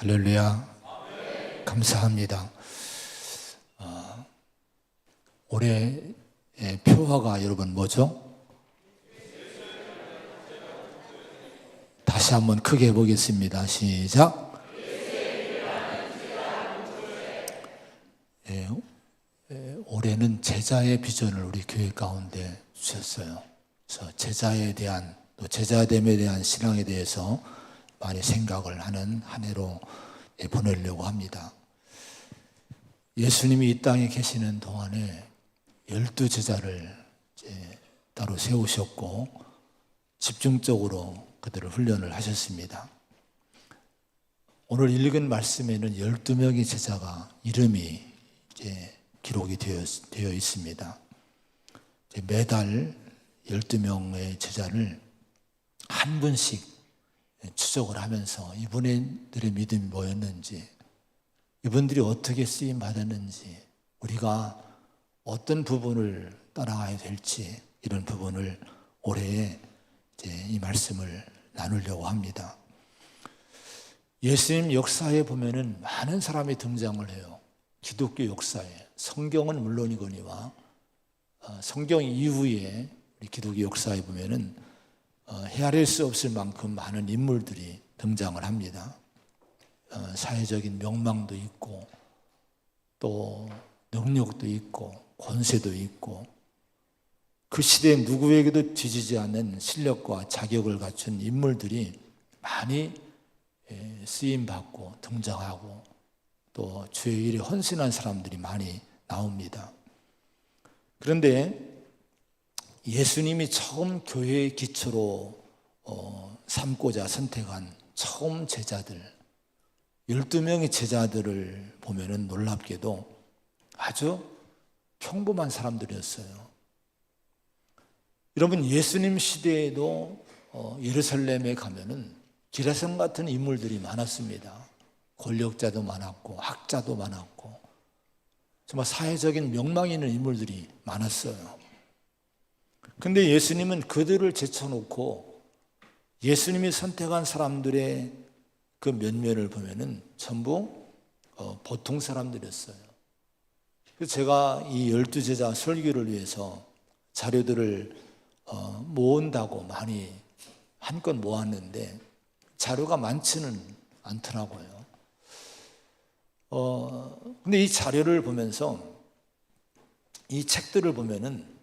할렐루야. 감사합니다. 올해의 표어가 여러분 뭐죠? 다시 한번 크게 해보겠습니다. 시작. 올해는 제자의 비전을 우리 교회 가운데 주셨어요. 그래서 제자에 대한, 또 제자됨에 대한 신앙에 대해서 많이 생각을 하는 한 해로 보내려고 합니다. 예수님이 이 땅에 계시는 동안에 12제자를 따로 세우셨고 집중적으로 그들을 훈련을 하셨습니다. 오늘 읽은 말씀에는 12명의 제자가 이름이 기록이 되어 있습니다. 매달 12명의 제자를 한 분씩 추적을 하면서 이분들의 믿음이 뭐였는지, 이분들이 어떻게 쓰임 받았는지, 우리가 어떤 부분을 따라가야 될지, 이런 부분을 올해 이 말씀을 나누려고 합니다. 예수님 역사에 보면은 많은 사람이 등장을 해요. 기독교 역사에, 성경은 물론이거니와 성경 이후에 우리 기독교 역사에 보면은 헤아릴 수 없을 만큼 많은 인물들이 등장을 합니다. 사회적인 명망도 있고, 또 능력도 있고, 권세도 있고, 그 시대에 누구에게도 뒤지지 않는 실력과 자격을 갖춘 인물들이 많이 쓰임받고 등장하고, 또 주의 일에 헌신한 사람들이 많이 나옵니다. 그런데 예수님이 처음 교회의 기초로 삼고자 선택한 처음 제자들, 12명의 제자들을 보면은 놀랍게도 아주 평범한 사람들이었어요. 여러분, 예수님 시대에도 예루살렘에 가면은 기라성 같은 인물들이 많았습니다. 권력자도 많았고 학자도 많았고 정말 사회적인 명망 있는 인물들이 많았어요. 근데 예수님은 그들을 제쳐놓고 예수님이 선택한 사람들의 그 면면을 보면은 전부 보통 사람들이었어요. 그래서 제가 이 12제자 설교를 위해서 자료들을 모은다고 많이 한껏 모았는데 자료가 많지는 않더라고요. 근데 이 자료를 보면서, 이 책들을 보면은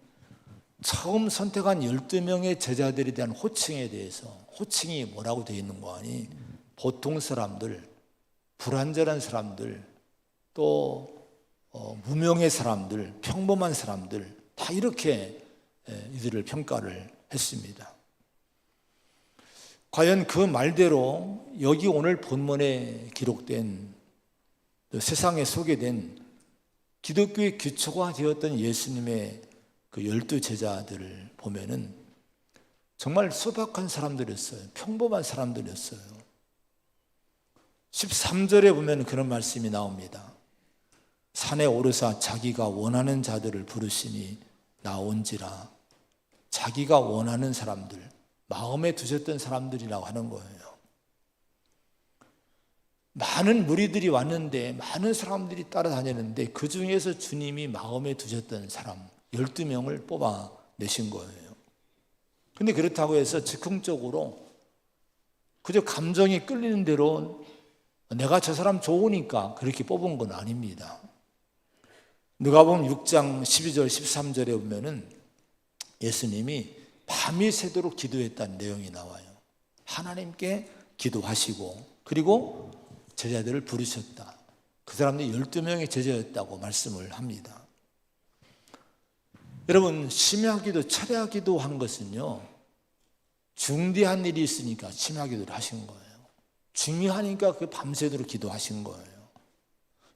처음 선택한 12명의 제자들에 대한 호칭에 대해서, 호칭이 뭐라고 되어 있는 거 아니? 보통 사람들, 불완전한 사람들, 또 무명의 사람들, 평범한 사람들, 다 이렇게 이들을 평가를 했습니다. 과연 그 말대로 여기 오늘 본문에 기록된, 세상에 소개된 기독교의 기초가 되었던 예수님의 그 12제자들을 보면은 정말 소박한 사람들이었어요. 평범한 사람들이었어요. 13절에 보면 그런 말씀이 나옵니다. 산에 오르사 자기가 원하는 자들을 부르시니 나온지라. 자기가 원하는 사람들, 마음에 두셨던 사람들이라고 하는 거예요. 많은 무리들이 왔는데, 많은 사람들이 따라다녔는데 그 중에서 주님이 마음에 두셨던 사람 12명을 뽑아내신 거예요. 근데 그렇다고 해서 즉흥적으로 그저 감정이 끌리는 대로 내가 저 사람 좋으니까 그렇게 뽑은 건 아닙니다. 누가복음 6장 12절 13절에 보면은 예수님이 밤이 새도록 기도했다는 내용이 나와요. 하나님께 기도하시고 그리고 제자들을 부르셨다. 그 사람들이 12명의 제자였다고 말씀을 합니다. 여러분, 심야기도, 철야기도 한 것은요, 중대한 일이 있으니까 심야기도를 하신 거예요. 중요하니까 그 밤새도록 기도하신 거예요.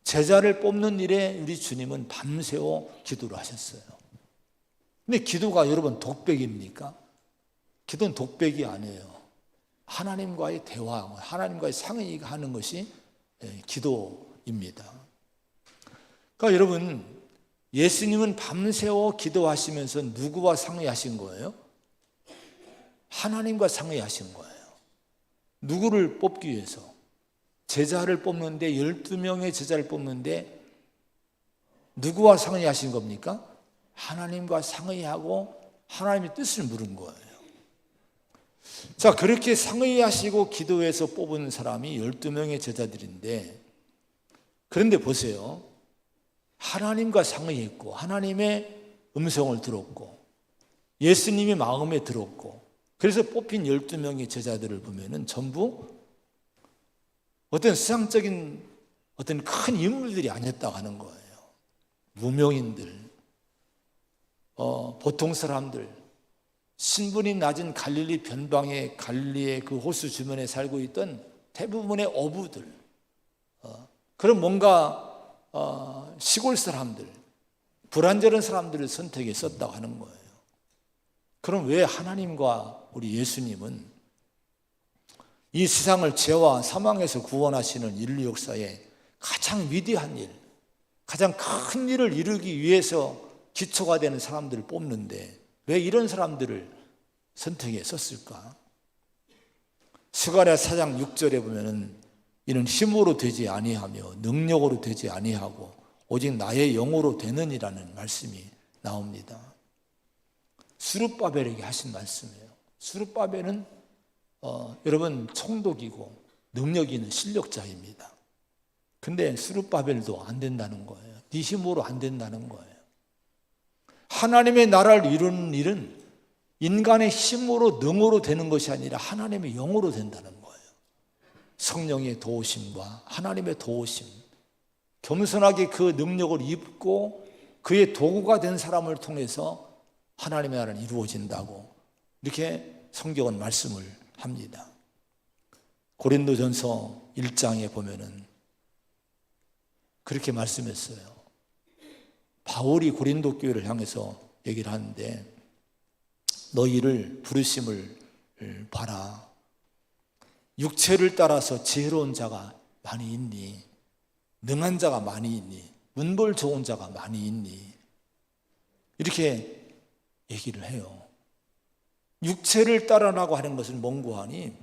제자를 뽑는 일에 우리 주님은 밤새워 기도를 하셨어요. 근데 기도가 여러분 독백입니까? 기도는 독백이 아니에요. 하나님과의 대화, 하나님과의 상의하는 것이 기도입니다. 그러니까 여러분, 예수님은 밤새워 기도하시면서 누구와 상의하신 거예요? 하나님과 상의하신 거예요. 누구를 뽑기 위해서? 제자를 뽑는데 12명의 제자를 뽑는데 누구와 상의하신 겁니까? 하나님과 상의하고 하나님의 뜻을 물은 거예요. 자, 그렇게 상의하시고 기도해서 뽑은 사람이 12명의 제자들인데, 그런데 보세요. 하나님과 상의했고 하나님의 음성을 들었고 예수님이 마음에 들었고, 그래서 뽑힌 12명의 제자들을 보면은 전부 어떤 세상적인 어떤 큰 인물들이 아니었다고 하는 거예요. 무명인들, 보통 사람들, 신분이 낮은 갈릴리 변방의 갈릴리의 그 호수 주변에 살고 있던 대부분의 어부들, 그런 뭔가 시골 사람들, 불안전한 사람들을 선택했었다고 하는 거예요. 그럼 왜 하나님과 우리 예수님은 이 세상을 죄와 사망에서 구원하시는 인류 역사에 가장 위대한 일, 가장 큰 일을 이루기 위해서 기초가 되는 사람들을 뽑는데 왜 이런 사람들을 선택했었을까? 스가랴 4장 6절에 보면은 이는 힘으로 되지 아니하며 능력으로 되지 아니하고 오직 나의 영으로 되느니라는 말씀이 나옵니다. 스룹바벨에게 하신 말씀이에요. 스룹바벨은 여러분 총독이고 능력 있는 실력자입니다. 근데 스룹바벨도 안 된다는 거예요. 네 힘으로 안 된다는 거예요. 하나님의 나라를 이루는 일은 인간의 힘으로 능으로 되는 것이 아니라 하나님의 영으로 된다는 거예요. 성령의 도우심과 하나님의 도우심, 겸손하게 그 능력을 입고 그의 도구가 된 사람을 통해서 하나님의 나라는 이루어진다고 이렇게 성경은 말씀을 합니다. 고린도전서 1장에 보면은 그렇게 말씀했어요. 바울이 고린도 교회를 향해서 얘기를 하는데 너희를 부르심을 봐라. 육체를 따라서 지혜로운 자가 많이 있니? 능한 자가 많이 있니? 문벌 좋은 자가 많이 있니? 이렇게 얘기를 해요. 육체를 따르라고 하는 것은 뭔고 하니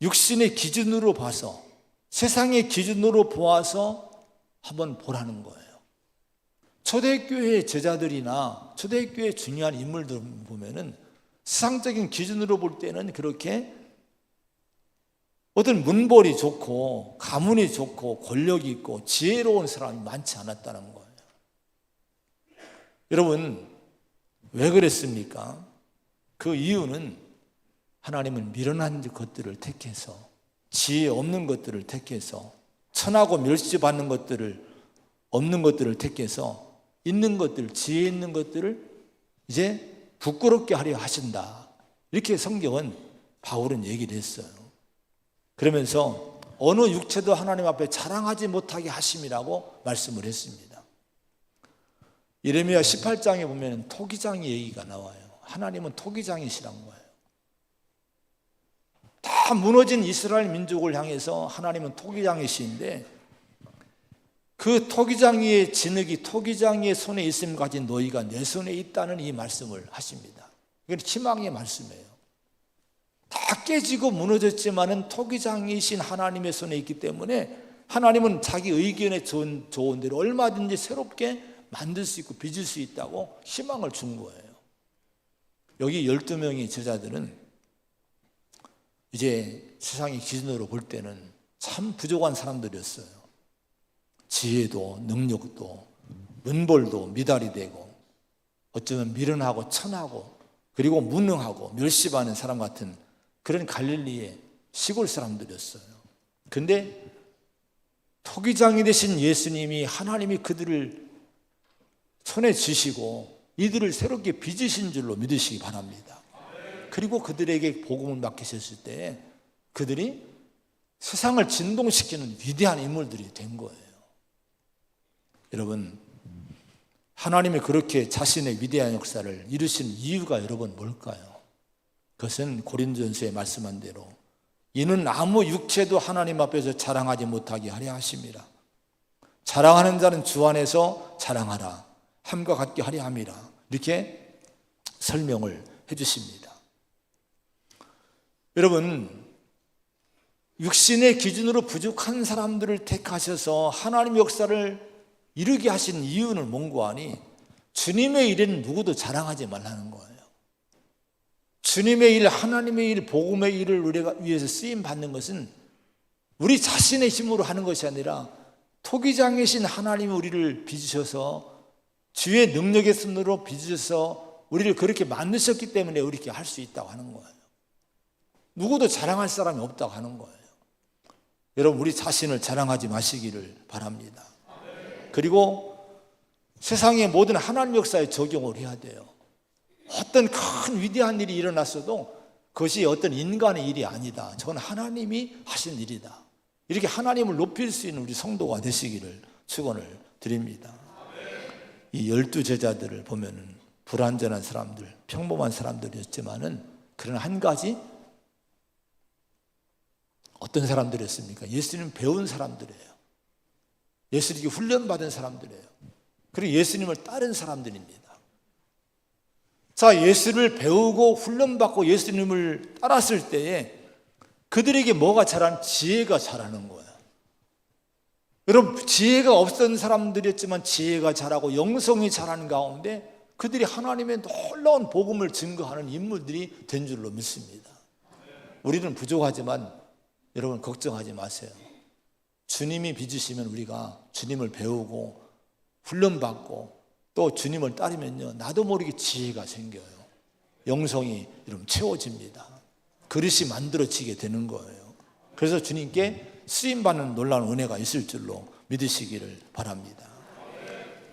육신의 기준으로 봐서, 세상의 기준으로 보아서 한번 보라는 거예요. 초대교회 제자들이나 초대교회 중요한 인물들 보면은 세상적인 기준으로 볼 때는 그렇게 어떤 문벌이 좋고 가문이 좋고 권력이 있고 지혜로운 사람이 많지 않았다는 거예요. 여러분, 왜 그랬습니까? 그 이유는 하나님은 미련한 것들을 택해서, 지혜 없는 것들을 택해서, 천하고 멸시받는 것들을, 없는 것들을 택해서 있는 것들, 지혜 있는 것들을 이제 부끄럽게 하려 하신다. 이렇게 성경은, 바울은 얘기를 했어요. 그러면서 어느 육체도 하나님 앞에 자랑하지 못하게 하심이라고 말씀을 했습니다. 예레미야 18장에 보면 토기장의 얘기가 나와요. 하나님은 토기장이시란 거예요. 다 무너진 이스라엘 민족을 향해서 하나님은 토기장이신데 그 토기장이의 진흙이 토기장이의 손에 있음 가진 너희가 내 손에 있다는 이 말씀을 하십니다. 이건 희망의 말씀이에요. 다 깨지고 무너졌지만은 토기장이신 하나님의 손에 있기 때문에 하나님은 자기 의견에 좋은 대로 얼마든지 새롭게 만들 수 있고 빚을 수 있다고 희망을 준 거예요. 여기 12명의 제자들은 이제 세상의 기준으로 볼 때는 참 부족한 사람들이었어요. 지혜도 능력도 문벌도 미달이 되고 어쩌면 미련하고 천하고 그리고 무능하고 멸시받는 사람 같은 그런 갈릴리의 시골 사람들이었어요. 근데 토기장이 되신 예수님이, 하나님이 그들을 손에 쥐시고 이들을 새롭게 빚으신 줄로 믿으시기 바랍니다. 그리고 그들에게 복음을 맡기셨을 때 그들이 세상을 진동시키는 위대한 인물들이 된 거예요. 여러분, 하나님이 그렇게 자신의 위대한 역사를 이루신 이유가 여러분 뭘까요? 그것은 고린도전서에 말씀한 대로 이는 아무 육체도 하나님 앞에서 자랑하지 못하게 하려 하심이라. 자랑하는 자는 주 안에서 자랑하라. 함과 같게 하려 함이라. 이렇게 설명을 해 주십니다. 여러분, 육신의 기준으로 부족한 사람들을 택하셔서 하나님의 역사를 이루게 하신 이유는 뭔고 하니 주님의 일에는 누구도 자랑하지 말라는 거예요. 주님의 일, 하나님의 일, 복음의 일을 우리가 위해서 쓰임 받는 것은 우리 자신의 힘으로 하는 것이 아니라 토기장이신 하나님이 우리를 빚으셔서 주의 능력의 손으로 빚으셔서 우리를 그렇게 만드셨기 때문에 이렇게 할 수 있다고 하는 거예요. 누구도 자랑할 사람이 없다고 하는 거예요. 여러분, 우리 자신을 자랑하지 마시기를 바랍니다. 그리고 세상의 모든 하나님 역사에 적용을 해야 돼요. 어떤 큰 위대한 일이 일어났어도 그것이 어떤 인간의 일이 아니다. 저건 하나님이 하신 일이다. 이렇게 하나님을 높일 수 있는 우리 성도가 되시기를 축원을 드립니다. 이 12제자들을 보면은 불완전한 사람들, 평범한 사람들이었지만은 그러나 한 가지 어떤 사람들이었습니까? 예수님 배운 사람들이에요. 예수님께 훈련받은 사람들이에요. 그리고 예수님을 따른 사람들입니다. 자, 예수를 배우고 훈련받고 예수님을 따랐을 때에 그들에게 뭐가 자란? 지혜가 자라는 거예요. 여러분, 지혜가 없던 사람들이었지만 지혜가 자라고 영성이 자라는 가운데 그들이 하나님의 놀라운 복음을 증거하는 인물들이 된 줄로 믿습니다. 우리는 부족하지만 여러분 걱정하지 마세요. 주님이 빚으시면 우리가 주님을 배우고 훈련받고 또 주님을 따르면요, 나도 모르게 지혜가 생겨요. 영성이 여러분 채워집니다. 그릇이 만들어지게 되는 거예요. 그래서 주님께 쓰임받는 놀라운 은혜가 있을 줄로 믿으시기를 바랍니다.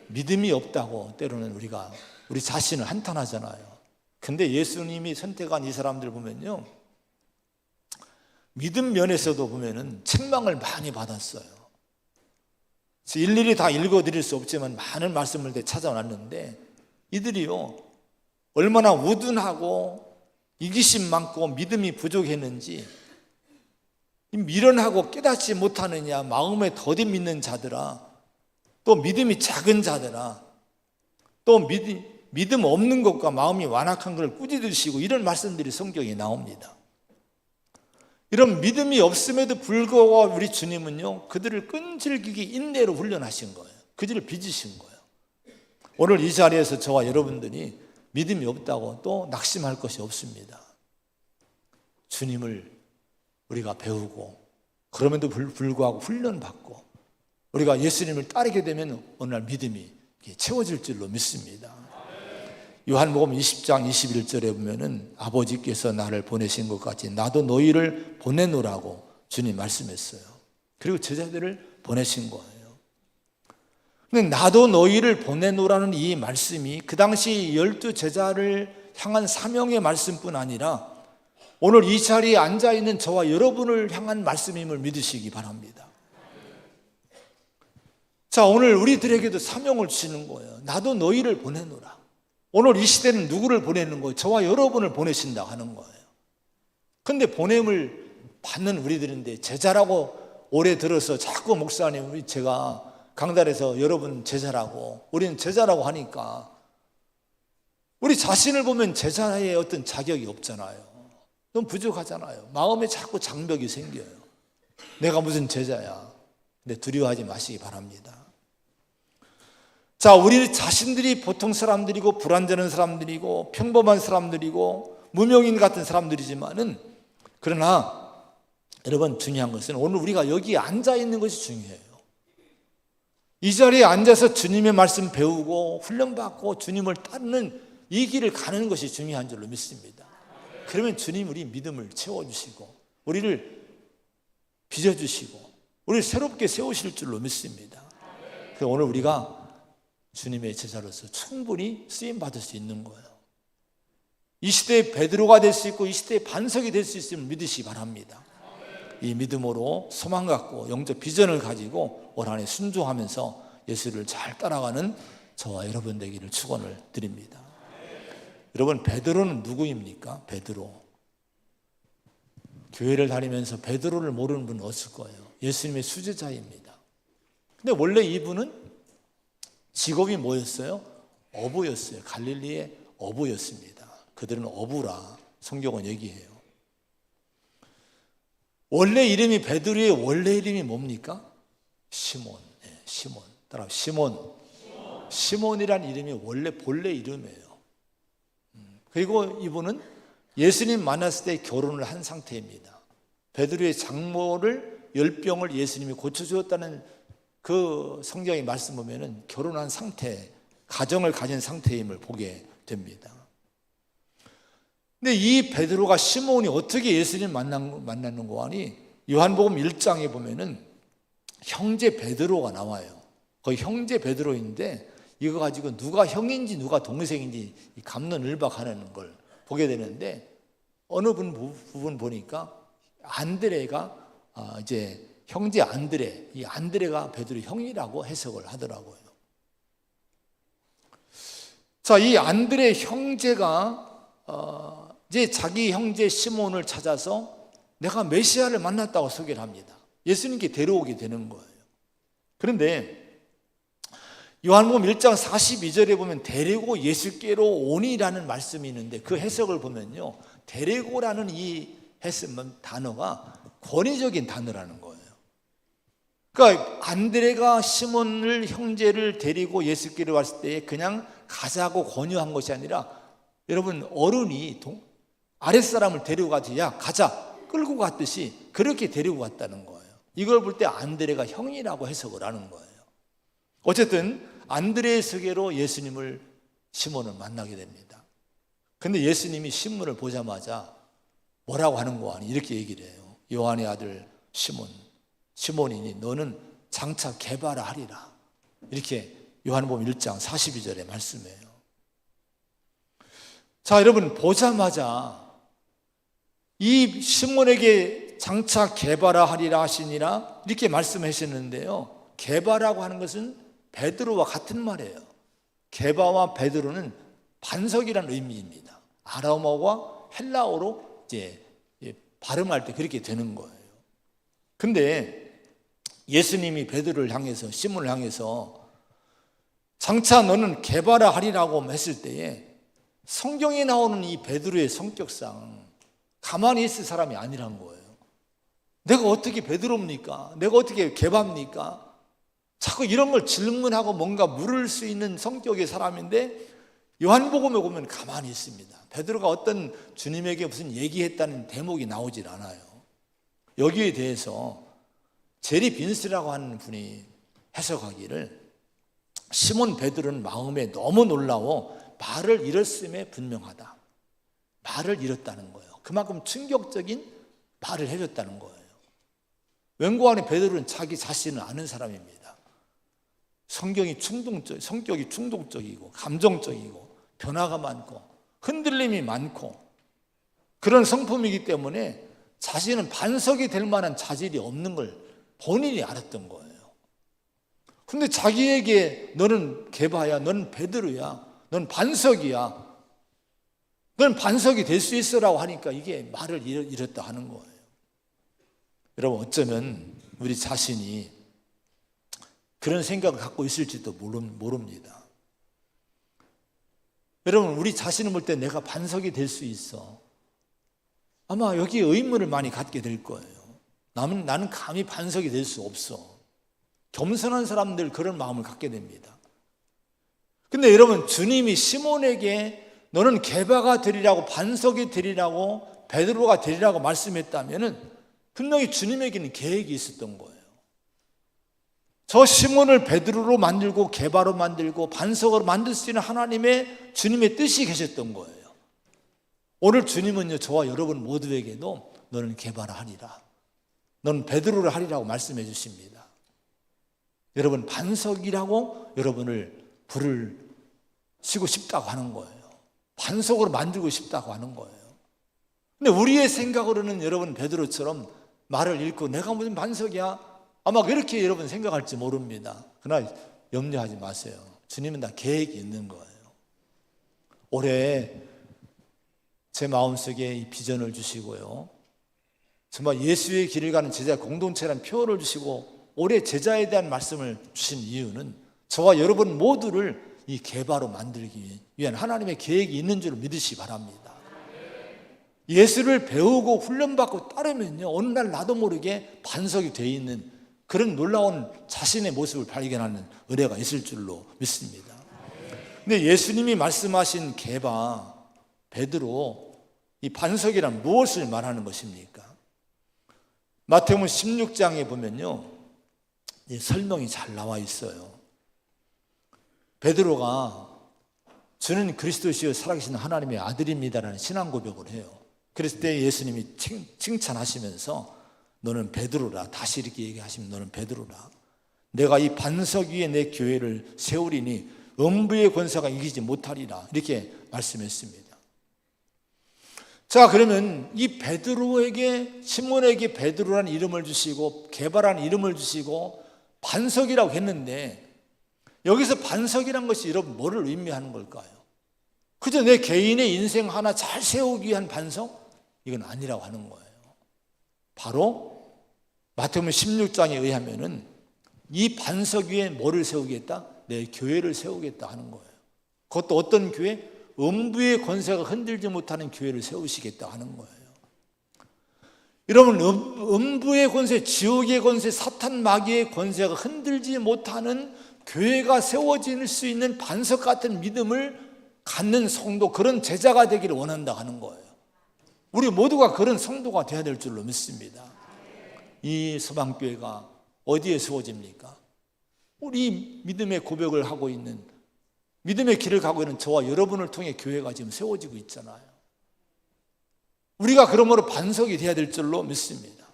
믿음이 없다고 때로는 우리가 우리 자신을 한탄하잖아요. 근데 예수님이 선택한 이 사람들 보면요, 믿음 면에서도 보면은 책망을 많이 받았어요. 일일이 다 읽어드릴 수 없지만 많은 말씀을 찾아놨는데 이들이요 얼마나 우둔하고 이기심 많고 믿음이 부족했는지 미련하고 깨닫지 못하느냐, 마음에 더디 믿는 자들아, 또 믿음이 작은 자들아, 또 믿음 없는 것과 마음이 완악한 것을 꾸짖으시고 이런 말씀들이 성경에 나옵니다. 이런 믿음이 없음에도 불구하고 우리 주님은요 그들을 끈질기게 인내로 훈련하신 거예요. 그들을 빚으신 거예요. 오늘 이 자리에서 저와 여러분들이 믿음이 없다고 또 낙심할 것이 없습니다. 주님을 우리가 배우고 그럼에도 불구하고 훈련받고 우리가 예수님을 따르게 되면 어느 날 믿음이 채워질 줄로 믿습니다. 요한복음 20장 21절에 보면은 아버지께서 나를 보내신 것 같이 나도 너희를 보내노라고 주님 말씀했어요. 그리고 제자들을 보내신 거예요. 근데 나도 너희를 보내노라는 이 말씀이 그 당시 12제자를 향한 사명의 말씀뿐 아니라 오늘 이 자리에 앉아있는 저와 여러분을 향한 말씀임을 믿으시기 바랍니다. 자, 오늘 우리들에게도 사명을 주시는 거예요. 나도 너희를 보내노라. 오늘 이 시대는 누구를 보내는 거예요? 저와 여러분을 보내신다 하는 거예요. 근데 보냄을 받는 우리들인데 제자라고 올해 들어서 자꾸 목사님 제가 강단에서 여러분 제자라고 우리는 제자라고 하니까 우리 자신을 보면 제자의 어떤 자격이 없잖아요. 너무 부족하잖아요. 마음에 자꾸 장벽이 생겨요. 내가 무슨 제자야. 근데 두려워하지 마시기 바랍니다. 자, 우리 자신들이 보통 사람들이고 불완전한 사람들이고 평범한 사람들이고 무명인 같은 사람들이지만은 그러나 여러분 중요한 것은 오늘 우리가 여기에 앉아 있는 것이 중요해요. 이 자리에 앉아서 주님의 말씀 배우고 훈련받고 주님을 따르는 이 길을 가는 것이 중요한 줄로 믿습니다. 그러면 주님 우리 믿음을 채워주시고 우리를 빚어주시고 우리를 새롭게 세우실 줄로 믿습니다. 그래서 오늘 우리가 주님의 제자로서 충분히 쓰임받을 수 있는 거예요. 이 시대의 베드로가 될 수 있고 이 시대의 반석이 될 수 있음을 믿으시기 바랍니다. 이 믿음으로 소망 갖고 영적 비전을 가지고 올 한 해 순종하면서 예수를 잘 따라가는 저와 여러분 되기를 축원을 드립니다. 여러분, 베드로는 누구입니까? 베드로. 교회를 다니면서 베드로를 모르는 분은 없을 거예요. 예수님의 수제자입니다. 근데 원래 이분은 직업이 뭐였어요? 어부였어요. 갈릴리의 어부였습니다. 그들은 어부라 성경은 얘기해요. 원래 이름이 베드로의 원래 이름이 뭡니까? 시몬. 시몬. 따라 시몬. 시몬이란 이름이 원래 본래 이름이에요. 그리고 이분은 예수님 만났을 때 결혼을 한 상태입니다. 베드로의 장모를 열병을 예수님이 고쳐주었다는 그 성경의 말씀 보면은 결혼한 상태, 가정을 가진 상태임을 보게 됩니다. 근데 이 베드로가 시몬이 어떻게 예수님 만나는 거 하니 요한복음 1장에 보면은 형제 베드로가 나와요. 거의 형제 베드로인데 이거 가지고 누가 형인지 누가 동생인지 갑론을박하는 걸 보게 되는데 어느 부분 보니까 안드레가 이제 형제 안드레, 이 안드레가 베드로 형이라고 해석을 하더라고요. 자, 이 안드레 형제가 이제 자기 형제 시몬을 찾아서 내가 메시아를 만났다고 소개를 합니다. 예수님께 데려오게 되는 거예요. 그런데 요한복음 1장 42절에 보면 데리고 예수께로 오니라는 말씀이 있는데 그 해석을 보면요, 데리고라는 이 단어가 권위적인 단어라는 거예요. 그러니까 안드레가 시몬을 형제를 데리고 예수께로 왔을 때 그냥 가자고 권유한 것이 아니라 여러분 어른이 아랫사람을 데리고 가지 야 가자 끌고 갔듯이 그렇게 데리고 갔다는 거예요. 이걸 볼 때 안드레가 형이라고 해석을 하는 거예요. 어쨌든 안드레의 소개로 예수님을 시몬을 만나게 됩니다. 근데 예수님이 시몬을 보자마자 뭐라고 하는 거 아니 이렇게 얘기를 해요. 요한의 아들 시몬이니 너는 장차 개바라 하리라. 이렇게 요한복음 1장 42절에 말씀해요. 자, 여러분 보자마자 이 시몬에게 장차 개바라 하리라 하시니라 이렇게 말씀하셨는데요. 개바라고 하는 것은 베드로와 같은 말이에요. 개바와 베드로는 반석이라는 의미입니다. 아람어와 헬라어로 이제 발음할 때 그렇게 되는 거예요. 근데 예수님이 베드로를 향해서 시몬을 향해서 장차 너는 개바라 하리라고 했을 때에 성경에 나오는 이 베드로의 성격상 가만히 있을 사람이 아니란 거예요. 내가 어떻게 베드로입니까? 내가 어떻게 개바입니까? 자꾸 이런 걸 질문하고 뭔가 물을 수 있는 성격의 사람인데 요한복음에 보면 가만히 있습니다. 베드로가 어떤 주님에게 무슨 얘기했다는 대목이 나오질 않아요. 여기에 대해서 제리 빈스라고 하는 분이 해석하기를 시몬 베드로는 마음에 너무 놀라워 말을 잃었음에 분명하다. 말을 잃었다는 거예요. 그만큼 충격적인 말을 해줬다는 거예요. 웬고하니 베드로는 자기 자신을 아는 사람입니다. 성격이 충동적이고 감정적이고 변화가 많고 흔들림이 많고 그런 성품이기 때문에 자신은 반석이 될 만한 자질이 없는 걸 본인이 알았던 거예요. 근데 자기에게 너는 개바야, 너는 베드로야, 넌 반석이야, 넌 반석이 될 수 있어라고 하니까 이게 말을 잃었다 하는 거예요. 여러분 어쩌면 우리 자신이 그런 생각을 갖고 있을지도 모릅니다. 여러분 우리 자신을 볼 때 내가 반석이 될 수 있어. 아마 여기에 의문을 많이 갖게 될 거예요. 나는 감히 반석이 될 수 없어. 겸손한 사람들 그런 마음을 갖게 됩니다. 근데 여러분 주님이 시몬에게 너는 개바가 되리라고 반석이 되리라고 베드로가 되리라고 말씀했다면 분명히 주님에게는 계획이 있었던 거예요. 저 시몬을 베드로로 만들고 개바로 만들고 반석으로 만들 수 있는 하나님의 주님의 뜻이 계셨던 거예요. 오늘 주님은요 저와 여러분 모두에게도 너는 개바라 하리라, 너는 베드로를 하리라고 말씀해 주십니다. 여러분 반석이라고 여러분을 부르시고 싶다고 하는 거예요. 반석으로 만들고 싶다고 하는 거예요. 근데 우리의 생각으로는 여러분 베드로처럼 말을 읽고 내가 무슨 반석이야? 아마 그렇게 여러분 생각할지 모릅니다. 그러나 염려하지 마세요. 주님은 다 계획이 있는 거예요. 올해 제 마음속에 이 비전을 주시고요. 정말 예수의 길을 가는 제자 공동체라는 표어를 주시고 올해 제자에 대한 말씀을 주신 이유는 저와 여러분 모두를 이 개바로 만들기 위한 하나님의 계획이 있는 줄 믿으시기 바랍니다. 예수를 배우고 훈련받고 따르면요, 어느 날 나도 모르게 반석이 되어 있는 그런 놀라운 자신의 모습을 발견하는 은혜가 있을 줄로 믿습니다. 근데 예수님이 말씀하신 게바, 베드로, 이 반석이란 무엇을 말하는 것입니까? 마태복음 16장에 보면요, 이 설명이 잘 나와 있어요. 베드로가 주는 그리스도시요 살아계신 하나님의 아들입니다라는 신앙 고백을 해요. 그랬을 때 예수님이 칭찬하시면서 너는 베드로라, 다시 이렇게 얘기하시면 너는 베드로라, 내가 이 반석 위에 내 교회를 세우리니 음부의 권세가 이기지 못하리라, 이렇게 말씀했습니다. 자, 그러면 이 베드로에게, 시몬에게 베드로라는 이름을 주시고 게바라는 이름을 주시고 반석이라고 했는데, 여기서 반석이란 것이 여러분 뭐를 의미하는 걸까요? 그저 내 개인의 인생 하나 잘 세우기 위한 반석? 이건 아니라고 하는 거예요. 바로 마태복음 16장에 의하면은 이 반석 위에 뭐를 세우겠다? 내 교회를 세우겠다 하는 거예요. 그것도 어떤 교회? 음부의 권세가 흔들지 못하는 교회를 세우시겠다 하는 거예요. 여러분, 음부의 권세, 지옥의 권세, 사탄 마귀의 권세가 흔들지 못하는 교회가 세워질 수 있는 반석 같은 믿음을 갖는 성도, 그런 제자가 되기를 원한다 하는 거예요. 우리 모두가 그런 성도가 되어야 될 줄로 믿습니다. 이 서방교회가 어디에 세워집니까? 우리 믿음의 고백을 하고 있는, 믿음의 길을 가고 있는 저와 여러분을 통해 교회가 지금 세워지고 있잖아요. 우리가 그러므로 반석이 되어야 될 줄로 믿습니다.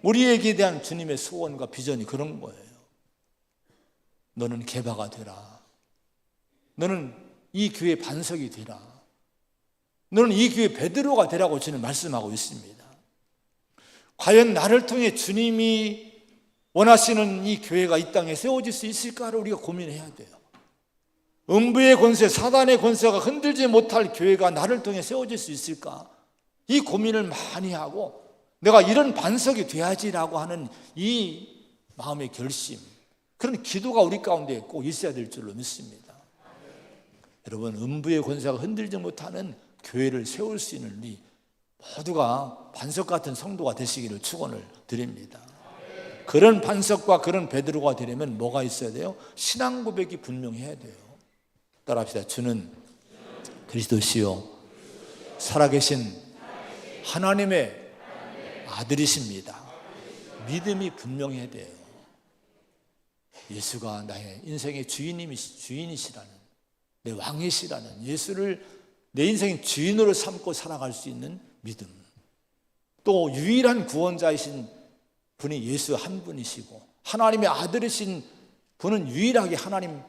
우리에게 대한 주님의 소원과 비전이 그런 거예요. 너는 게바가 되라. 너는 이 교회의 반석이 되라. 너는 이 교회의 베드로가 되라고 주님 말씀하고 있습니다. 과연 나를 통해 주님이 원하시는 이 교회가 이 땅에 세워질 수 있을까를 우리가 고민해야 돼요. 음부의 권세, 사단의 권세가 흔들지 못할 교회가 나를 통해 세워질 수 있을까? 이 고민을 많이 하고 내가 이런 반석이 돼야지라고 하는 이 마음의 결심, 그런 기도가 우리 가운데 꼭 있어야 될 줄로 믿습니다. 여러분, 음부의 권세가 흔들지 못하는 교회를 세울 수 있는 우리 모두가 반석 같은 성도가 되시기를 축원을 드립니다. 그런 반석과 그런 베드로가 되려면 뭐가 있어야 돼요? 신앙 고백이 분명해야 돼요. 따라합시다. 주는 그리스도시요 살아계신 하나님의 아들이십니다. 믿음이 분명해야 돼요. 예수가 나의 인생의 주인이시라는, 내 왕이시라는, 예수를 내 인생의 주인으로 삼고 살아갈 수 있는 믿음. 또 유일한 구원자이신 분이 예수 한 분이시고 하나님의 아들이신 분은 유일하게 하나님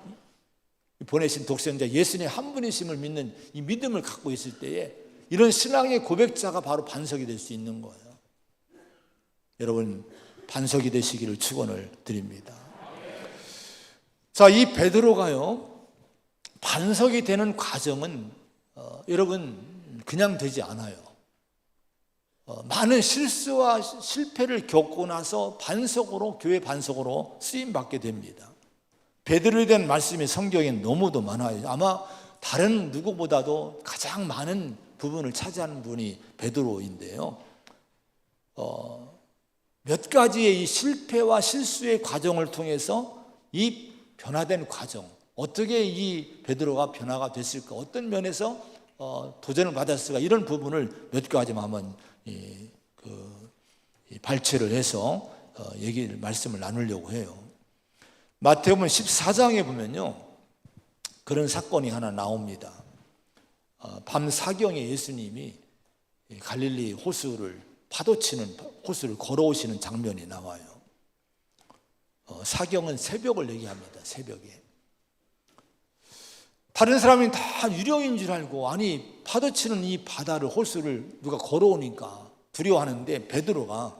보내신 독생자 예수님 한 분이심을 믿는 이 믿음을 갖고 있을 때에 이런 신앙의 고백자가 바로 반석이 될 수 있는 거예요. 여러분, 반석이 되시기를 축원을 드립니다. 자, 이 베드로가요, 반석이 되는 과정은 여러분 그냥 되지 않아요. 많은 실수와 실패를 겪고 나서 반석으로, 교회 반석으로 쓰임받게 됩니다. 베드로에 대한 말씀이 성경에 너무도 많아요. 아마 다른 누구보다도 가장 많은 부분을 차지하는 분이 베드로인데요. 몇 가지의 이 실패와 실수의 과정을 통해서 이 변화된 과정, 어떻게 이 베드로가 변화가 됐을까, 어떤 면에서 도전을 받았을까, 이런 부분을 몇 가지만 한번 발췌를 해서 말씀을 나누려고 해요. 마태복음 14장에 보면요, 그런 사건이 하나 나옵니다. 밤 사경에 예수님이 갈릴리 호수를, 파도치는 호수를 걸어오시는 장면이 나와요. 사경은 새벽을 얘기합니다. 새벽에. 다른 사람이 다 유령인 줄 알고, 아니 파도치는 이 바다를, 호수를 누가 걸어오니까 두려워하는데 베드로가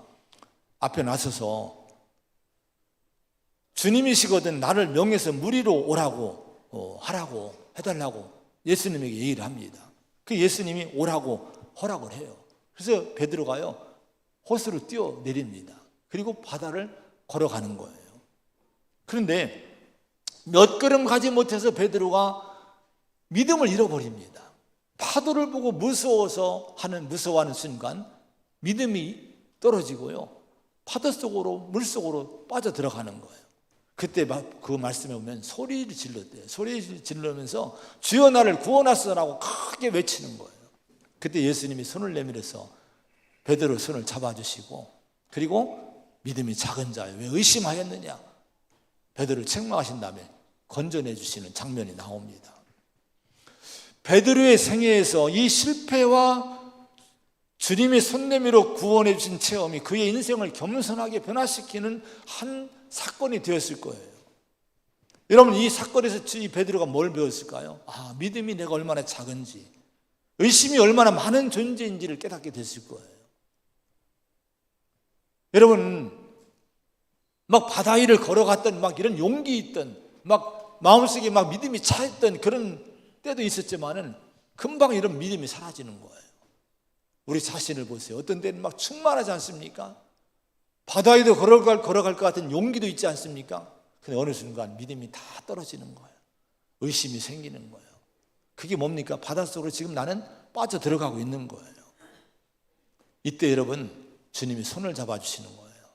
앞에 나서서 주님이시거든 나를 명해서 물 위로 오라고 하라고 해달라고 예수님에게 얘기를 합니다. 그 예수님이 오라고 허락을 해요. 그래서 베드로가요, 호수로 뛰어내립니다. 그리고 바다를 걸어가는 거예요. 그런데 몇 걸음 가지 못해서 베드로가 믿음을 잃어버립니다. 파도를 보고 무서워하는 순간 믿음이 떨어지고요, 파도 속으로, 물 속으로 빠져들어가는 거예요. 그때 그 말씀에 보면 소리를 질렀대요. 소리를 지르면서 주여 나를 구원하소서라고 크게 외치는 거예요. 그때 예수님이 손을 내밀어서 베드로 손을 잡아주시고, 그리고 믿음이 작은 자여 왜 의심하였느냐, 베드로를 책망하신 다음에 건져내 주시는 장면이 나옵니다. 베드로의 생애에서 이 실패와 주님의 손 내밀어 구원해 주신 체험이 그의 인생을 겸손하게 변화시키는 한 사건이 되었을 거예요. 여러분, 이 사건에서 이 베드로가 뭘 배웠을까요? 믿음이 내가 얼마나 작은지, 의심이 얼마나 많은 존재인지를 깨닫게 됐을 거예요. 여러분, 막 바다 위를 걸어갔던 막 이런 용기 있던, 막 마음속에 막 믿음이 차있던 그런 때도 있었지만은 금방 이런 믿음이 사라지는 거예요. 우리 자신을 보세요. 어떤 때는 막 충만하지 않습니까? 바다 위도 걸어갈 것 같은 용기도 있지 않습니까? 근데 어느 순간 믿음이 다 떨어지는 거예요. 의심이 생기는 거예요. 그게 뭡니까? 바닷속으로 지금 나는 빠져 들어가고 있는 거예요. 이때 여러분, 주님이 손을 잡아주시는 거예요.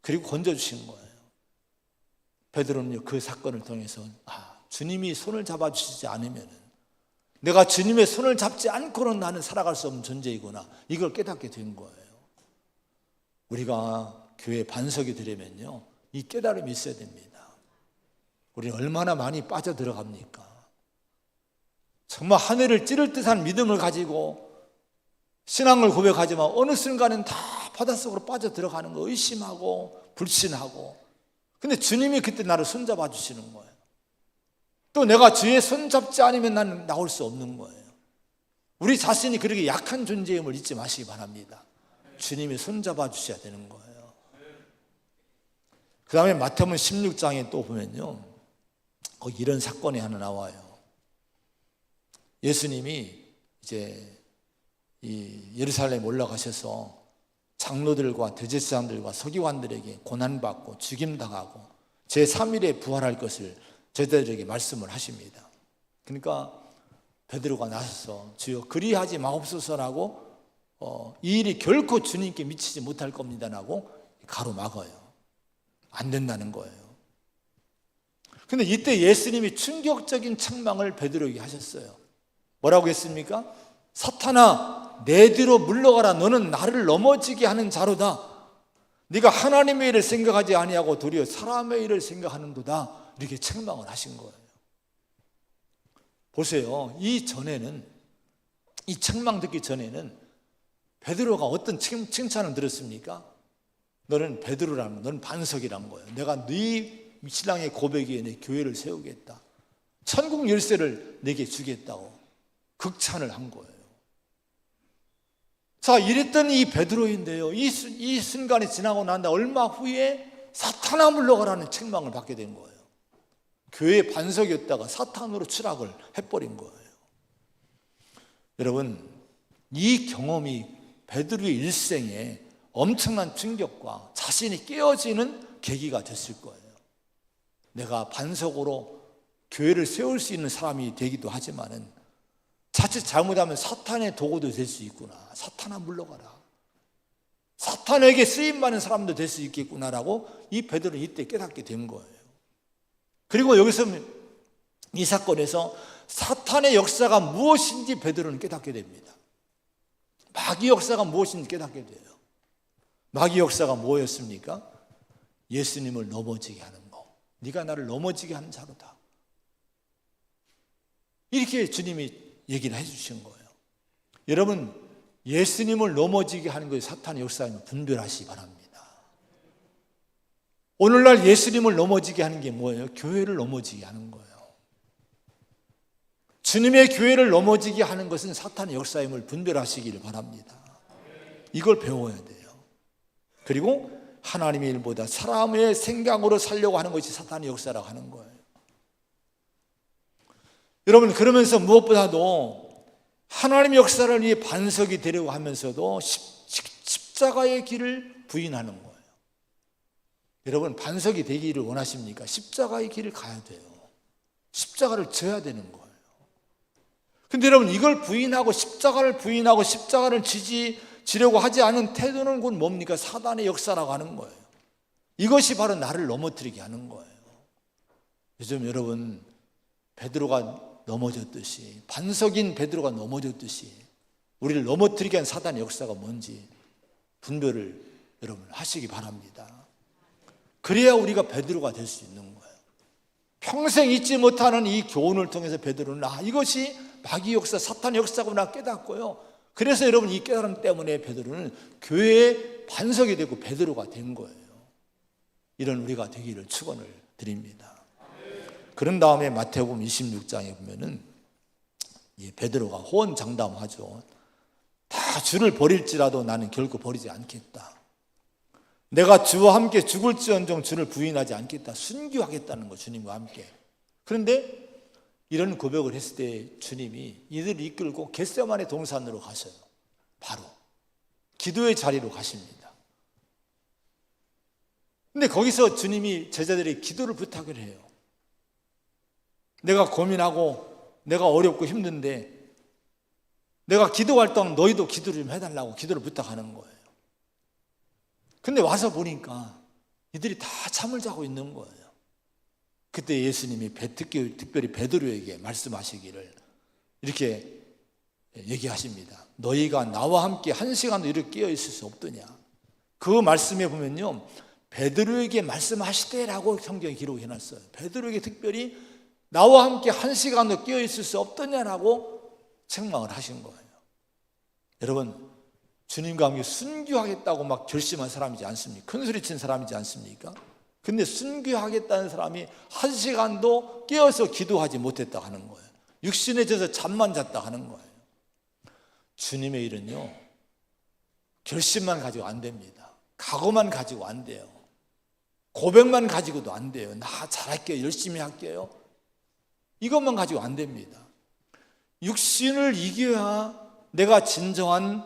그리고 건져주시는 거예요. 베드로는요, 그 사건을 통해서 주님이 손을 잡아주시지 않으면 내가 주님의 손을 잡지 않고는 나는 살아갈 수 없는 존재이구나, 이걸 깨닫게 된 거예요. 우리가 교회 반석이 되려면요, 이 깨달음이 있어야 됩니다. 우리는 얼마나 많이 빠져들어갑니까? 정말 하늘을 찌를 듯한 믿음을 가지고 신앙을 고백하지만 어느 순간은 다 바닷속으로 빠져들어가는 거, 의심하고 불신하고. 근데 주님이 그때 나를 손잡아 주시는 거예요. 또 내가 주의 손 잡지 않으면 나는 나올 수 없는 거예요. 우리 자신이 그렇게 약한 존재임을 잊지 마시기 바랍니다. 주님이 손 잡아 주셔야 되는 거예요. 그 다음에 마태복음 16장에 또 보면요, 거기 이런 사건이 하나 나와요. 예수님이 이제 이 예루살렘에 올라가셔서 장로들과 대제사장들과 서기관들에게 고난받고 죽임당하고 제3일에 부활할 것을 저희들에게 말씀을 하십니다. 그러니까 베드로가 나서서 주여 그리하지 마옵소서라고, 이 일이 결코 주님께 미치지 못할 겁니다라고 가로막아요. 안 된다는 거예요. 근데 이때 예수님이 충격적인 책망을 베드로에게 하셨어요. 뭐라고 했습니까? 사탄아, 내 뒤로 물러가라. 너는 나를 넘어지게 하는 자로다. 네가 하나님의 일을 생각하지 아니하고 도리어 사람의 일을 생각하는도다. 이렇게 책망을 하신 거예요. 보세요. 이 책망 듣기 전에는 베드로가 어떤 칭찬을 들었습니까? 너는 베드로라는, 너는 반석이란 거예요. 내가 네 신앙의 고백 위에 내 교회를 세우겠다. 천국 열쇠를 내게 주겠다고 극찬을 한 거예요. 자, 이랬던 이 베드로인데요, 이 순간이 지나고 난 다음 얼마 후에 사탄아 물러가라는 책망을 받게 된 거예요. 교회의 반석이었다가 사탄으로 추락을 해버린 거예요. 여러분, 이 경험이 베드로의 일생에 엄청난 충격과 자신이 깨어지는 계기가 됐을 거예요. 내가 반석으로 교회를 세울 수 있는 사람이 되기도 하지만은 자칫 잘못하면 사탄의 도구도 될 수 있구나. 사탄아 물러가라. 사탄에게 쓰임받는 사람도 될 수 있겠구나라고 이 베드로는 이때 깨닫게 된 거예요. 그리고 여기서 이 사건에서 사탄의 역사가 무엇인지 베드로는 깨닫게 됩니다. 마귀 역사가 무엇인지 깨닫게 돼요. 마귀 역사가 뭐였습니까? 예수님을 넘어지게 하는 거. 네가 나를 넘어지게 하는 자로다. 이렇게 주님이 얘기를 해주신 거예요. 여러분, 예수님을 넘어지게 하는 것이 사탄의 역사임을 분별하시기 바랍니다. 오늘날 예수님을 넘어지게 하는 게 뭐예요? 교회를 넘어지게 하는 거예요. 주님의 교회를 넘어지게 하는 것은 사탄의 역사임을 분별하시기를 바랍니다. 이걸 배워야 돼요. 그리고 하나님의 일보다 사람의 생각으로 살려고 하는 것이 사탄의 역사라고 하는 거예요. 여러분, 그러면서 무엇보다도 하나님의 역사를 위해 반석이 되려고 하면서도 십자가의 길을 부인하는 거예요. 여러분, 반석이 되기를 원하십니까? 십자가의 길을 가야 돼요. 십자가를 져야 되는 거예요. 근데 여러분, 이걸 부인하고 십자가를 부인하고 십자가를 지려고 하지 않은 태도는 곧 뭡니까? 사단의 역사라고 하는 거예요. 이것이 바로 나를 넘어뜨리게 하는 거예요. 요즘 여러분, 베드로가 넘어졌듯이, 반석인 베드로가 넘어졌듯이 우리를 넘어뜨리게 한 사단의 역사가 뭔지 분별을 여러분 하시기 바랍니다. 그래야 우리가 베드로가 될 수 있는 거예요. 평생 잊지 못하는 이 교훈을 통해서 베드로는 이것이 마귀 역사, 사탄의 역사구나 깨닫고요. 그래서 여러분, 이 깨달음 때문에 베드로는 교회의 반석이 되고 베드로가 된 거예요. 이런 우리가 되기를 축원을 드립니다. 그런 다음에 마태복음 26장에 보면은 베드로가 호언장담하죠. 다 주를 버릴지라도 나는 결코 버리지 않겠다. 내가 주와 함께 죽을지언정 주를 부인하지 않겠다. 순교하겠다는 거, 주님과 함께. 그런데 이런 고백을 했을 때 주님이 이들을 이끌고 겟세마네 동산으로 가셔요. 바로 기도의 자리로 가십니다. 근데 거기서 주님이 제자들에게 기도를 부탁을 해요. 내가 고민하고 내가 어렵고 힘든데 내가 기도할 동안 너희도 기도를 좀 해달라고 기도를 부탁하는 거예요. 근데 와서 보니까 이들이 다 잠을 자고 있는 거예요. 그때 예수님이 특별히 베드로에게 말씀하시기를 이렇게 얘기하십니다. 너희가 나와 함께 1시간도 이렇게 깨어 있을 수 없더냐. 그 말씀에 보면요, 베드로에게 말씀하시되라고 성경에 기록해 놨어요. 베드로에게 특별히 나와 함께 1시간도 깨어 있을 수 없더냐라고 책망을 하신 거예요. 여러분, 주님과 함께 순교하겠다고 막 결심한 사람이지 않습니까? 큰 소리 친 사람이지 않습니까? 근데 순교하겠다는 사람이 1시간도 깨어서 기도하지 못했다 하는 거예요. 육신에 져서 잠만 잤다 하는 거예요. 주님의 일은요, 결심만 가지고 안 됩니다. 각오만 가지고 안 돼요. 고백만 가지고도 안 돼요. 나 잘할게요, 열심히 할게요, 이것만 가지고 안 됩니다. 육신을 이겨야 내가 진정한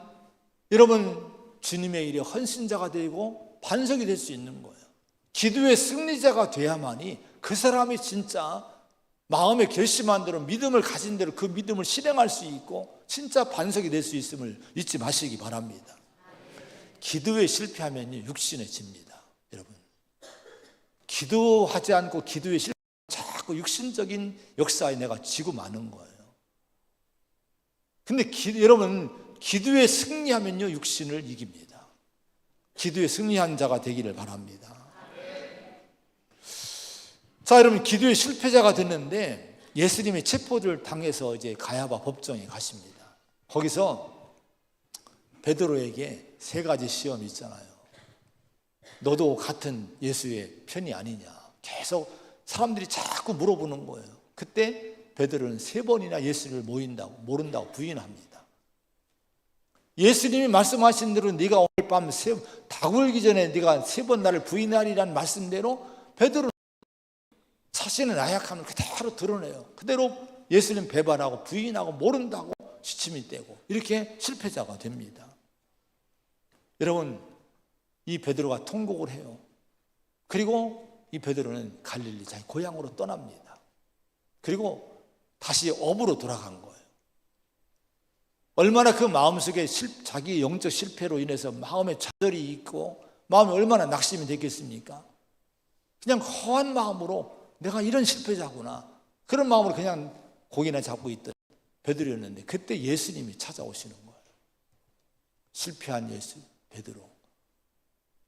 여러분 주님의 일에 헌신자가 되고 반석이 될 수 있는 거예요. 기도의 승리자가 돼야만이 그 사람이 진짜 마음에 결심한 대로 믿음을 가진 대로 그 믿음을 실행할 수 있고 진짜 반석이 될 수 있음을 잊지 마시기 바랍니다. 기도에 실패하면 육신에 집니다. 여러분, 기도하지 않고 기도에 실패하면 자꾸 육신적인 역사에 내가 지고 마는 거예요. 근데 여러분, 기도에 승리하면요 육신을 이깁니다. 기도에 승리한 자가 되기를 바랍니다. 자, 여러분, 기도의 실패자가 됐는데 예수님의 체포를 당해서 이제 가야바 법정에 가십니다. 거기서 베드로에게 3가지 시험이 있잖아요. 너도 같은 예수의 편이 아니냐. 계속 사람들이 자꾸 물어보는 거예요. 그때 베드로는 3번이나 예수를 모른다고 부인합니다. 예수님이 말씀하신 대로 네가 오늘 밤 다 굴기 전에 네가 3번 나를 부인하리라는 말씀대로 베드로는 자신의 나약함을 그대로 드러내요. 그대로 예수님 배반하고 부인하고 모른다고 시침이 떼고 이렇게 실패자가 됩니다. 여러분, 이 베드로가 통곡을 해요. 그리고 이 베드로는 갈릴리 자기 고향으로 떠납니다. 그리고 다시 업으로 돌아간 거예요. 얼마나 그 마음속에 자기 영적 실패로 인해서 마음에 좌절이 있고 마음에 얼마나 낙심이 됐겠습니까? 그냥 허한 마음으로 내가 이런 실패자구나, 그런 마음으로 그냥 고개나 잡고 있던 베드로였는데 그때 예수님이 찾아오시는 거예요. 실패한 베드로,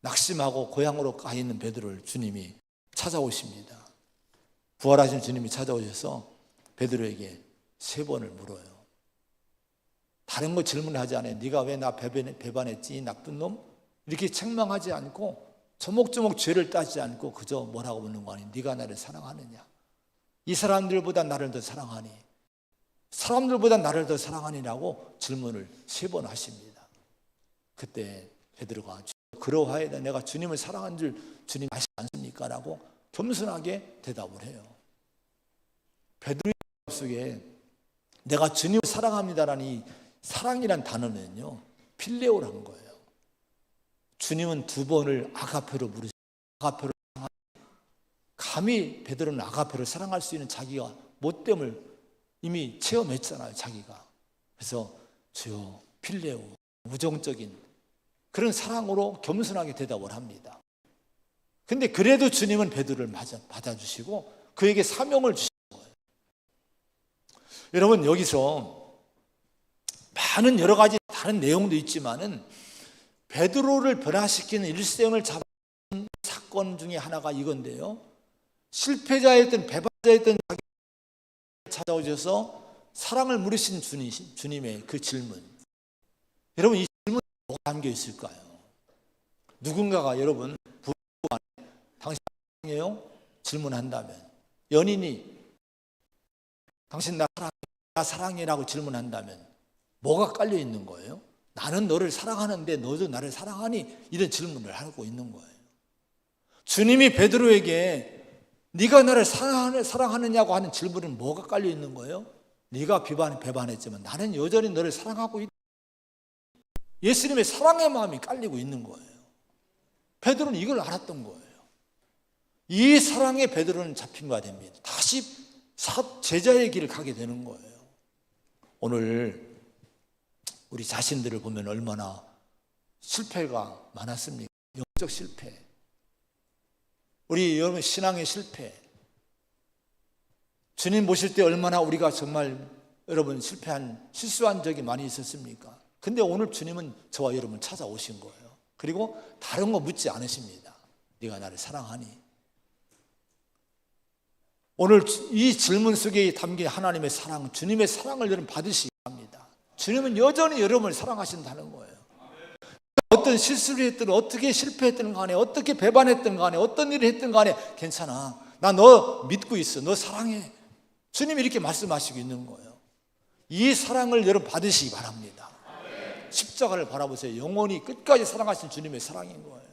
낙심하고 고향으로 가 있는 베드로를 주님이 찾아오십니다. 부활하신 주님이 찾아오셔서 베드로에게 3번을 물어요. 다른 거 질문하지 않아요. 네가 왜 나 배반했지, 이 나쁜 놈? 이렇게 책망하지 않고 조목조목 죄를 따지지 않고 그저 뭐라고 묻는 거 아니에요. 네가 나를 사랑하느냐? 이 사람들보다 나를 더 사랑하니? 사람들보다 나를 더 사랑하니라고 질문을 3번 하십니다. 그때 베드로가 그러하여다 내가 주님을 사랑한 줄 주님 아시지 않습니까? 라고 겸손하게 대답을 해요. 베드로의 속에 내가 주님을 사랑합니다라는 이 사랑이란 단어는요 필레오라는 거예요. 주님은 2번을 아가페로 부르시고 아가페로 감히 베드로는 아가페를 사랑할 수 있는 자기가 못됨을 이미 체험했잖아요, 자기가. 그래서 주여 필레오, 우정적인 그런 사랑으로 겸손하게 대답을 합니다. 근데 그래도 주님은 베드로를 받아주시고 그에게 사명을 주신 거예요. 여러분, 여기서 많은 여러 가지 다른 내용도 있지만은 베드로를 변화시키는 일생을 잡은 사건 중에 하나가 이건데요. 실패자였던 배반자였던 자기를 찾아오셔서 사랑을 물으신 주님의 그 질문. 여러분, 이 질문에 뭐가 담겨 있을까요? 누군가가 여러분 당신 사랑해요? 질문한다면, 연인이 당신 나 사랑해라고 질문한다면 뭐가 깔려 있는 거예요? 나는 너를 사랑하는데 너도 나를 사랑하니? 이런 질문을 하고 있는 거예요. 주님이 베드로에게 네가 나를 사랑하느냐고 하는 질문은 뭐가 깔려 있는 거예요? 네가 배반했지만 나는 여전히 너를 사랑하고 있다. 예수님의 사랑의 마음이 깔리고 있는 거예요. 베드로는 이걸 알았던 거예요. 이 사랑에 베드로는 잡힌 바 됩니다. 다시 제자의 길을 가게 되는 거예요. 오늘 우리 자신들을 보면 얼마나 실패가 많았습니까? 영적 실패, 우리 여러분 신앙의 실패, 주님 모실 때 얼마나 우리가 정말 여러분 실수한 적이 많이 있었습니까? 근데 오늘 주님은 저와 여러분 찾아오신 거예요. 그리고 다른 거 묻지 않으십니다. 네가 나를 사랑하니? 오늘 이 질문 속에 담긴 하나님의 사랑, 주님의 사랑을 여러분 받으시기 바랍니다. 주님은 여전히 여러분을 사랑하신다는 거예요. 어떤 실수를 했든 어떻게 실패했든 간에 어떻게 배반했든 간에 어떤 일을 했든 간에 괜찮아. 나 너 믿고 있어. 너 사랑해. 주님이 이렇게 말씀하시고 있는 거예요. 이 사랑을 여러분 받으시기 바랍니다. 십자가를 바라보세요. 영원히 끝까지 사랑하신 주님의 사랑인 거예요.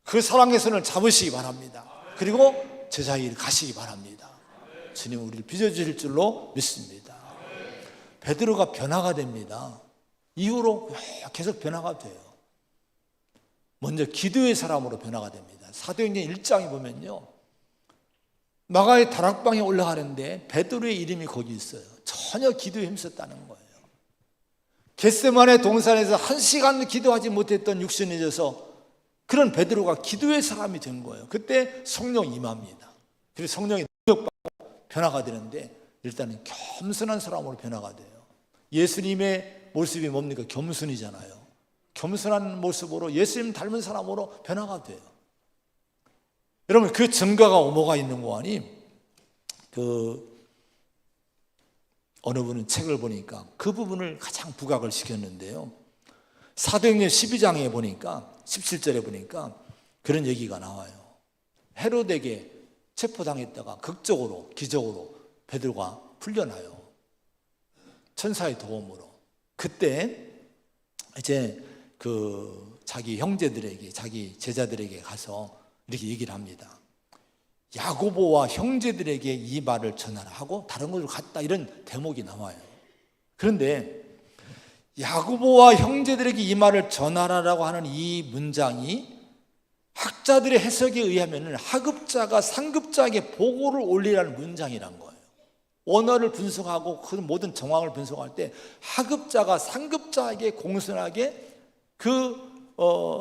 그 사랑의 손을 잡으시기 바랍니다. 그리고 제자의 길 가시기 바랍니다. 주님은 우리를 빚어주실 줄로 믿습니다. 베드로가 변화가 됩니다. 이후로 계속 변화가 돼요. 먼저 기도의 사람으로 변화가 됩니다. 사도행전 1장에 보면요, 마가의 다락방에 올라가는데 베드로의 이름이 거기 있어요. 전혀 기도에 힘썼다는 거예요. 겟세마네 동산에서 1시간 기도하지 못했던 육신이 져서 그런 베드로가 기도의 사람이 된 거예요. 그때 성령 임합니다. 그래서 성령이 능력받고 변화가 되는데 일단은 겸손한 사람으로 변화가 돼요. 예수님의 모습이 뭡니까? 겸손이잖아요. 겸손한 모습으로 예수님 닮은 사람으로 변화가 돼요. 여러분, 그 증거가 뭐가 있는 거 아니? 어느 분은 책을 보니까 그 부분을 가장 부각을 시켰는데요. 사도행전 12장에 보니까 17절에 보니까 그런 얘기가 나와요. 헤롯에게 체포당했다가 극적으로 기적으로 베드로가 풀려나요. 천사의 도움으로. 그때 이제 자기 형제들에게, 자기 제자들에게 가서 이렇게 얘기를 합니다. 야고보와 형제들에게 이 말을 전하라 하고 다른 곳으로 갔다, 이런 대목이 나와요. 그런데 야고보와 형제들에게 이 말을 전하라라고 하는 이 문장이 학자들의 해석에 의하면 하급자가 상급자에게 보고를 올리라는 문장이란 거예요. 언어를 분석하고 그 모든 정황을 분석할 때 하급자가 상급자에게 공손하게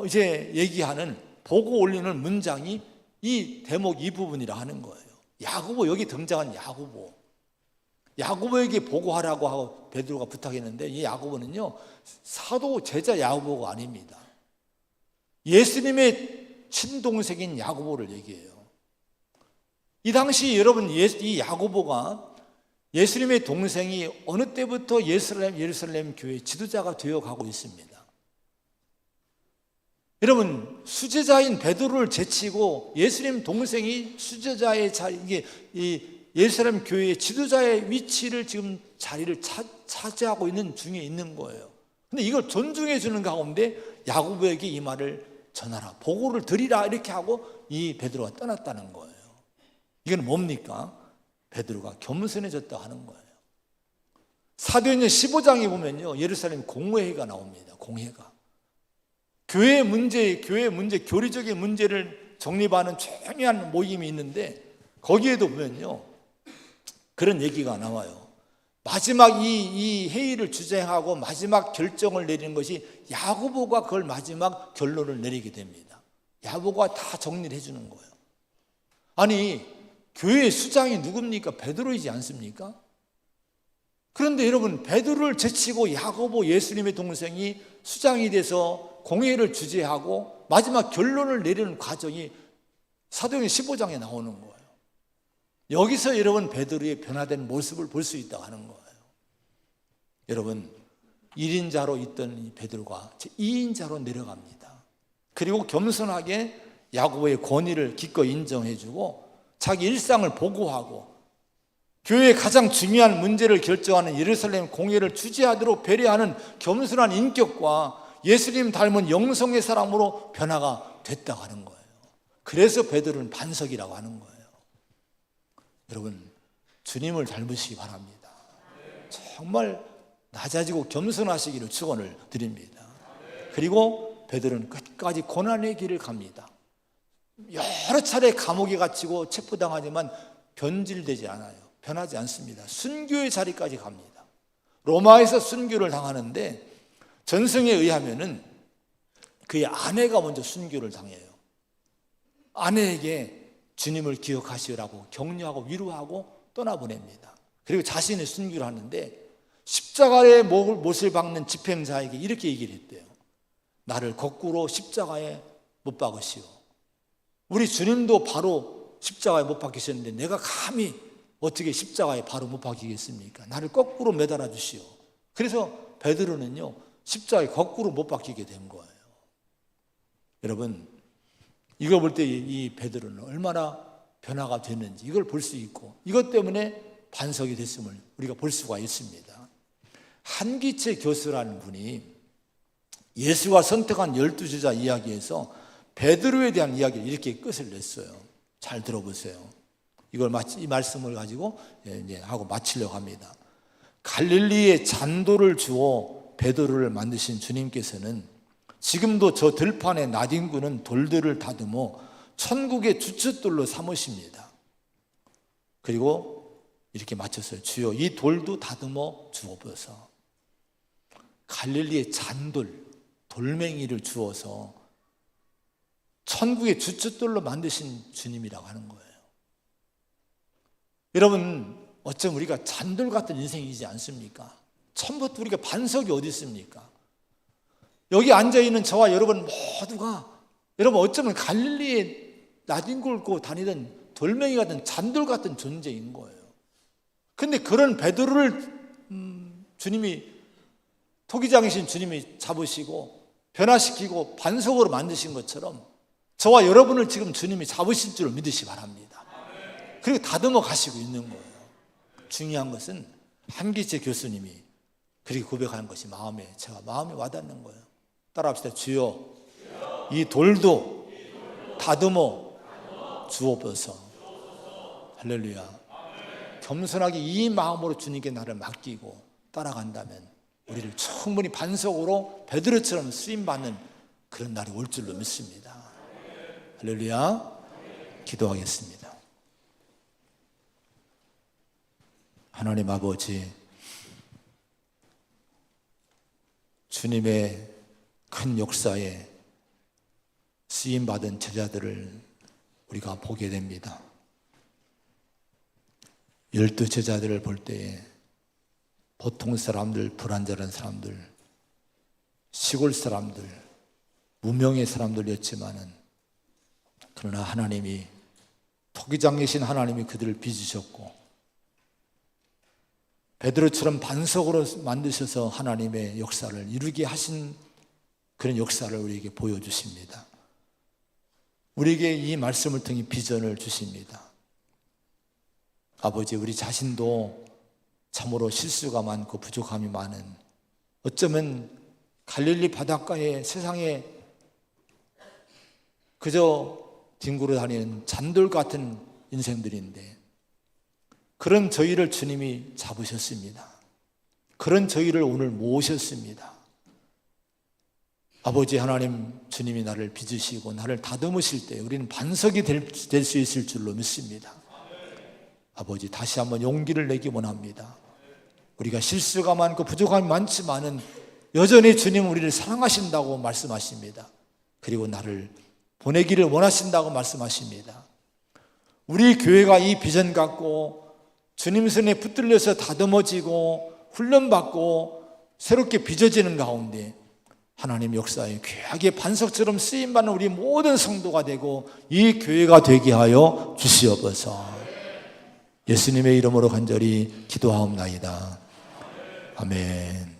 이제 얘기하는 보고 올리는 문장이 이 대목 이 부분이라 하는 거예요. 야고보, 여기 등장한 야고보에게 보고하라고 하고 베드로가 부탁했는데 이 야고보는요, 사도 제자 야고보가 아닙니다. 예수님의 친동생인 야고보를 얘기해요. 이 당시 여러분, 이 야고보가 예수님의 동생이 어느 때부터 예루살렘 교회 지도자가 되어 가고 있습니다. 여러분, 수제자인 베드로를 제치고 예수님 동생이 수제자의 자리, 이 예루살렘 교회의 지도자의 위치를 지금 자리를 차지하고 있는 중에 있는 거예요. 근데 이걸 존중해 주는 가운데 야고보에게 이 말을 전하라, 보고를 드리라, 이렇게 하고 이 베드로가 떠났다는 거예요. 이건 뭡니까? 베드로가 겸손해졌다 하는 거예요. 사도행전 15장에 보면요, 예루살렘 공회가 나옵니다. 공회가. 교회 문제, 교리적인 문제를 정립하는 중요한 모임이 있는데 거기에도 보면요, 그런 얘기가 나와요. 마지막 이 회의를 주재하고 마지막 결정을 내리는 것이 야고보가 그걸 마지막 결론을 내리게 됩니다. 야고보가 다 정리를 해주는 거예요. 아니, 교회 수장이 누굽니까? 베드로이지 않습니까? 그런데 여러분, 베드로를 제치고 야고보, 예수님의 동생이 수장이 돼서 공회를 주재하고 마지막 결론을 내리는 과정이 사도행전 15장에 나오는 거예요. 여기서 여러분, 베드로의 변화된 모습을 볼 수 있다고 하는 거예요. 여러분, 1인자로 있던 이 베드로가 2인자로 내려갑니다. 그리고 겸손하게 야고보의 권위를 기꺼이 인정해주고 자기 일상을 보고하고 교회의 가장 중요한 문제를 결정하는 예루살렘 공회를 주재하도록 배려하는 겸손한 인격과 예수님 닮은 영성의 사람으로 변화가 됐다고 하는 거예요. 그래서 베드로는 반석이라고 하는 거예요. 여러분, 주님을 닮으시기 바랍니다. 정말 낮아지고 겸손하시기를 축원을 드립니다. 그리고 베드로는 끝까지 고난의 길을 갑니다. 여러 차례 감옥에 갇히고 체포당하지만 변질되지 않아요. 변하지 않습니다. 순교의 자리까지 갑니다. 로마에서 순교를 당하는데 전승에 의하면은 그의 아내가 먼저 순교를 당해요. 아내에게 주님을 기억하시라고 격려하고 위로하고 떠나보냅니다. 그리고 자신의 순교를 하는데 십자가의 못을 박는 집행자에게 이렇게 얘기를 했대요. 나를 거꾸로 십자가에 못 박으시오. 우리 주님도 바로 십자가에 못 박히셨는데 내가 감히 어떻게 십자가에 바로 못 박히겠습니까? 나를 거꾸로 매달아 주시오. 그래서 베드로는요, 십자가에 거꾸로 못 박히게 된 거예요. 여러분, 이걸 볼 때 이 베드로는 얼마나 변화가 됐는지 이걸 볼 수 있고 이것 때문에 반석이 됐음을 우리가 볼 수가 있습니다. 한기채 교수라는 분이 예수가 선택한 12제자 이야기에서 베드로에 대한 이야기를 이렇게 끝을 냈어요. 잘 들어보세요. 이 말씀을 가지고 이제 하고 마치려고 합니다. 갈릴리에 잔돌을 주어 베드로를 만드신 주님께서는 지금도 저 들판의 나딘구는 돌들을 다듬어 천국의 주춧돌로 삼으십니다. 그리고 이렇게 마쳤어요. 주여 이 돌도 다듬어 주옵소서. 갈릴리의 잔돌, 돌멩이를 주어서 천국의 주춧돌로 만드신 주님이라고 하는 거예요. 여러분, 어쩜 우리가 잔돌 같은 인생이지 않습니까? 처음부터 우리가 반석이 어디 있습니까? 여기 앉아있는 저와 여러분 모두가 여러분 어쩌면 갈릴리에 나딘굴 고 다니던 돌멩이 같은 잔돌 같은 존재인 거예요. 근데 그런 베드로를 주님이 토기장이신 주님이 잡으시고 변화시키고 반석으로 만드신 것처럼 저와 여러분을 지금 주님이 잡으실 줄 믿으시기 바랍니다. 그리고 다듬어 가시고 있는 거예요. 중요한 것은 한기채 교수님이 그렇게 고백하는 것이 제가 마음에 와닿는 거예요. 따라합시다. 주여 이 돌도 다듬어 주옵소서. 할렐루야. 겸손하게 이 마음으로 주님께 나를 맡기고 따라간다면 우리를 충분히 반석으로 베드로처럼 쓰임받는 그런 날이 올 줄로 믿습니다. 할렐루야. 기도하겠습니다. 하나님 아버지, 주님의 큰 역사에 쓰임받은 제자들을 우리가 보게 됩니다. 12제자들을 볼 때에 보통 사람들, 불완전한 사람들, 시골 사람들, 무명의 사람들이었지만은 그러나 하나님이 토기장이신 하나님이 그들을 빚으셨고 베드로처럼 반석으로 만드셔서 하나님의 역사를 이루게 하신 그런 역사를 우리에게 보여주십니다. 우리에게 이 말씀을 통해 비전을 주십니다. 아버지, 우리 자신도 참으로 실수가 많고 부족함이 많은, 어쩌면 갈릴리 바닷가에 세상에 그저 뒹굴어 다니는 잔돌 같은 인생들인데 그런 저희를 주님이 잡으셨습니다. 그런 저희를 오늘 모으셨습니다. 아버지 하나님, 주님이 나를 빚으시고 나를 다듬으실 때 우리는 반석이 될 수 있을 줄로 믿습니다. 아버지, 다시 한번 용기를 내기 원합니다. 우리가 실수가 많고 부족함이 많지만은 여전히 주님은 우리를 사랑하신다고 말씀하십니다. 그리고 나를 보내기를 원하신다고 말씀하십니다. 우리 교회가 이 비전 갖고 주님 손에 붙들려서 다듬어지고 훈련받고 새롭게 빚어지는 가운데 하나님 역사에 귀하게 반석처럼 쓰임받는 우리 모든 성도가 되고 이 교회가 되게 하여 주시옵소서. 예수님의 이름으로 간절히 기도하옵나이다. 아멘.